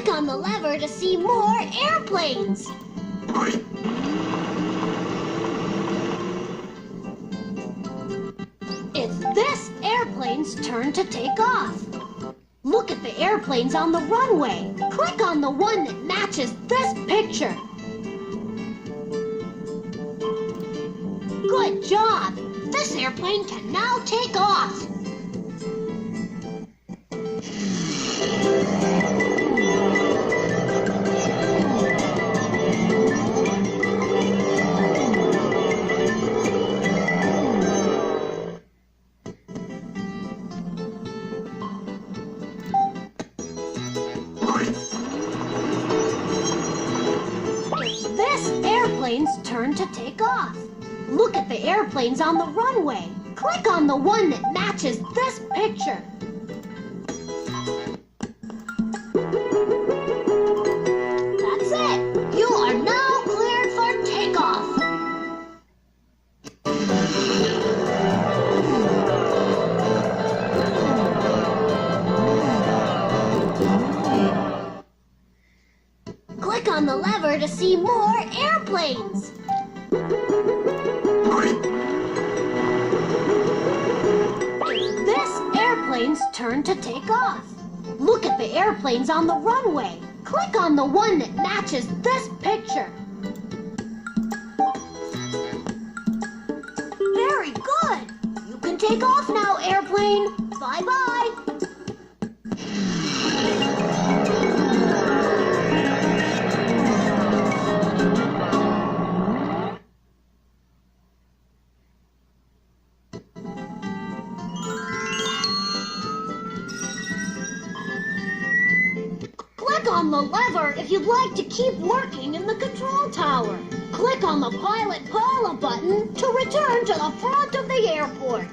Click on the lever to see more airplanes. It's this airplane's turn to take off. Look at the airplanes on the runway. Click on the one that matches this picture. Good job! This airplane can now take off. It's this airplane's turn to take off. Look at the airplanes on the runway. Click on the one that matches this picture. That's it. You are now cleared for takeoff. Click on the lever to see more airplanes. It's this airplane's turn to take off. Look at the airplanes on the runway. Click on the one that matches this picture. Very good. You can take off now, airplane. Bye-bye. Click on the lever if you'd like to keep working in the control tower. Click on the Pilot Paula button to return to the front of the airport.